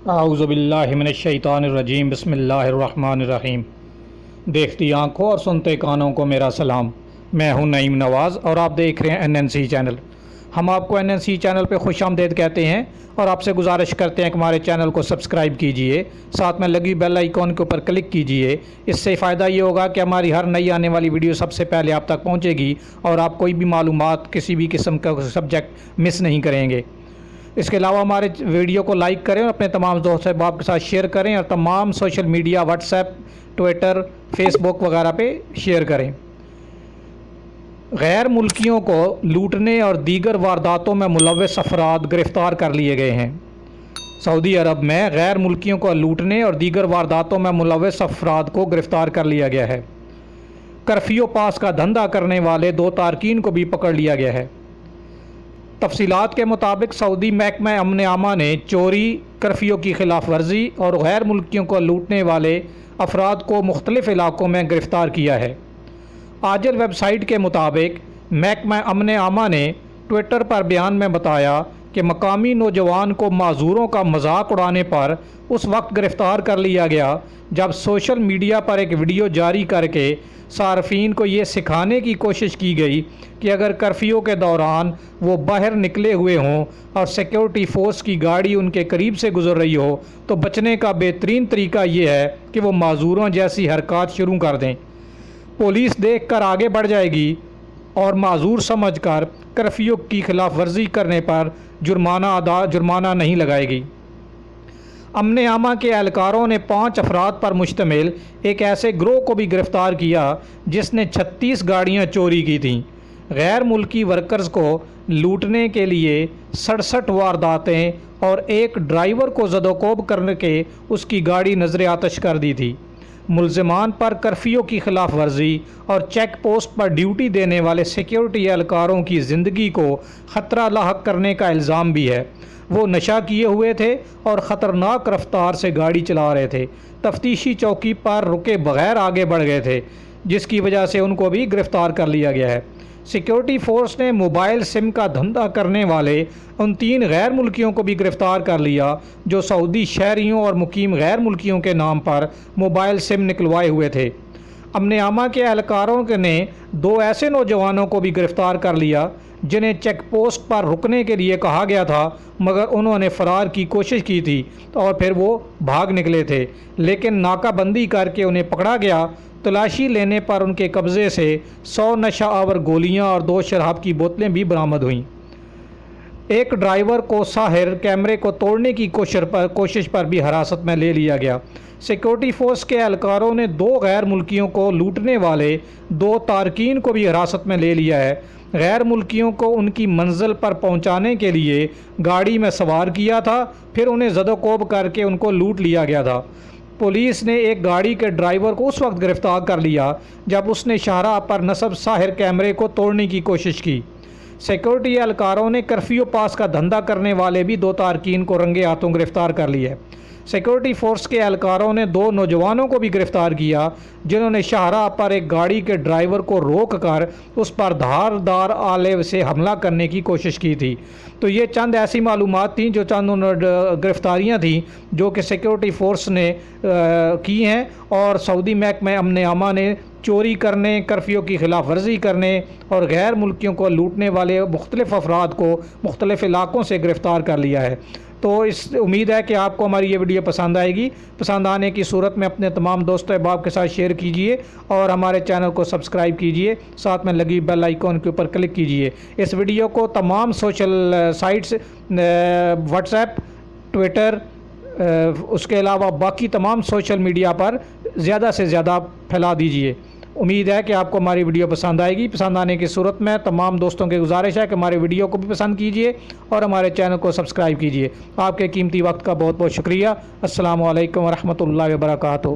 اعوذ باللہ من الشیطان الرجیم بسم اللہ الرحمن الرحیم۔ دیکھتی آنکھوں اور سنتے کانوں کو میرا سلام۔ میں ہوں نعیم نواز اور آپ دیکھ رہے ہیں NNC چینل۔ ہم آپ کو NNC چینل پہ خوش آمدید کہتے ہیں اور آپ سے گزارش کرتے ہیں کہ ہمارے چینل کو سبسکرائب کیجئے، ساتھ میں لگی بیل آئیکن کے اوپر کلک کیجئے۔ اس سے فائدہ یہ ہوگا کہ ہماری ہر نئی آنے والی ویڈیو سب سے پہلے آپ تک پہنچے گی اور آپ کوئی بھی معلومات کسی بھی قسم کا سبجیکٹ مس نہیں کریں گے۔ اس کے علاوہ ہمارے ویڈیو کو لائک کریں اور اپنے تمام دوست احباب کے ساتھ شیئر کریں اور تمام social media WhatsApp, Twitter, Facebook وغیرہ پہ شیئر کریں۔ غیر ملکیوں کو لوٹنے اور دیگر وارداتوں میں ملوث افراد گرفتار کر لیے گئے ہیں۔ سعودی عرب میں غیر ملکیوں کو لوٹنے اور دیگر وارداتوں میں ملوث افراد کو گرفتار کر لیا گیا ہے۔ کرفیو پاس کا دھندا کرنے والے 2 تارکین کو بھی پکڑ لیا گیا ہے۔ تفصیلات کے مطابق سعودی محکمہ امن عامہ نے چوری، کرفیو کی خلاف ورزی اور غیر ملکیوں کو لوٹنے والے افراد کو مختلف علاقوں میں گرفتار کیا ہے۔ آجل ویب سائٹ کے مطابق محکمہ امن عامہ نے ٹویٹر پر بیان میں بتایا کہ مقامی نوجوان کو معذوروں کا مذاق اڑانے پر اس وقت گرفتار کر لیا گیا جب سوشل میڈیا پر ایک ویڈیو جاری کر کے صارفین کو یہ سکھانے کی کوشش کی گئی کہ اگر کرفیو کے دوران وہ باہر نکلے ہوئے ہوں اور سیکیورٹی فورس کی گاڑی ان کے قریب سے گزر رہی ہو تو بچنے کا بہترین طریقہ یہ ہے کہ وہ معذوروں جیسی حرکات شروع کر دیں۔ پولیس دیکھ کر آگے بڑھ جائے گی اور معذور سمجھ کر کرفیو کی خلاف ورزی کرنے پر جرمانہ نہیں لگائے گی۔ امن عامہ کے اہلکاروں نے 5 افراد پر مشتمل ایک ایسے گروہ کو بھی گرفتار کیا جس نے 36 گاڑیاں چوری کی تھیں۔ غیر ملکی ورکرز کو لوٹنے کے لیے 67 وارداتیں اور ایک ڈرائیور کو زد و کوب کر کے اس کی گاڑی نظر آتش کر دی تھی۔ ملزمان پر کرفیو کی خلاف ورزی اور چیک پوسٹ پر ڈیوٹی دینے والے سیکیورٹی اہلکاروں کی زندگی کو خطرہ لاحق کرنے کا الزام بھی ہے۔ وہ نشہ کیے ہوئے تھے اور خطرناک رفتار سے گاڑی چلا رہے تھے۔ تفتیشی چوکی پر رکے بغیر آگے بڑھ گئے تھے، جس کی وجہ سے ان کو بھی گرفتار کر لیا گیا ہے۔ سیکیورٹی فورس نے موبائل سم کا دھندا کرنے والے ان 3 غیر ملکیوں کو بھی گرفتار کر لیا جو سعودی شہریوں اور مقیم غیر ملکیوں کے نام پر موبائل سم نکلوائے ہوئے تھے۔ امن عامہ کے اہلکاروں نے 2 ایسے نوجوانوں کو بھی گرفتار کر لیا جنہیں چیک پوسٹ پر رکنے کے لیے کہا گیا تھا، مگر انہوں نے فرار کی کوشش کی تھی اور پھر وہ بھاگ نکلے تھے، لیکن ناکہ بندی کر کے انہیں پکڑا گیا۔ تلاشی لینے پر ان کے قبضے سے 100 نشہ آور گولیاں اور 2 شراب کی بوتلیں بھی برآمد ہوئیں۔ ایک ڈرائیور کو ساحر کیمرے کو توڑنے کی کوشش پر بھی حراست میں لے لیا گیا۔ سیکیورٹی فورس کے اہلکاروں نے 2 غیر ملکیوں کو لوٹنے والے 2 تارکین کو بھی حراست میں لے لیا ہے۔ غیر ملکیوں کو ان کی منزل پر پہنچانے کے لیے گاڑی میں سوار کیا تھا، پھر انہیں زد و کوب کر کے ان کو لوٹ لیا گیا تھا۔ پولیس نے ایک گاڑی کے ڈرائیور کو اس وقت گرفتار کر لیا جب اس نے شاہراہ پر نصب ساحر کیمرے کو توڑنے کی کوشش کی۔ سیکیورٹی اہلکاروں نے کرفیو پاس کا دھندا کرنے والے بھی 2 تارکین کو رنگے ہاتھوں گرفتار کر لیا۔ سیکیورٹی فورس کے اہلکاروں نے 2 نوجوانوں کو بھی گرفتار کیا جنہوں نے شاہراہ پر ایک گاڑی کے ڈرائیور کو روک کر اس پر دھاردار آلے سے حملہ کرنے کی کوشش کی تھی۔ تو یہ چند ایسی معلومات تھیں، جو چند گرفتاریاں تھیں جو کہ سیکیورٹی فورس نے کی ہیں، اور سعودی محکمہ امن عامہ نے چوری کرنے، کرفیو کی خلاف ورزی کرنے اور غیر ملکیوں کو لوٹنے والے مختلف افراد کو مختلف علاقوں سے گرفتار کر لیا ہے۔ تو امید ہے کہ آپ کو ہماری یہ ویڈیو پسند آئے گی۔ پسند آنے کی صورت میں اپنے تمام دوستوں احباب کے ساتھ شیئر کیجئے اور ہمارے چینل کو سبسکرائب کیجئے، ساتھ میں لگی بیل آئیکن کے اوپر کلک کیجئے۔ اس ویڈیو کو تمام social sites, WhatsApp, Twitter, اس کے علاوہ باقی تمام سوشل میڈیا پر زیادہ سے زیادہ پھیلا دیجئے۔ امید ہے کہ آپ کو ہماری ویڈیو پسند آئے گی۔ پسند آنے کی صورت میں تمام دوستوں کی گزارش ہے کہ ہمارے ویڈیو کو بھی پسند کیجئے اور ہمارے چینل کو سبسکرائب کیجئے۔ آپ کے قیمتی وقت کا بہت بہت شکریہ۔ السلام علیکم ورحمۃ اللہ وبرکاتہ۔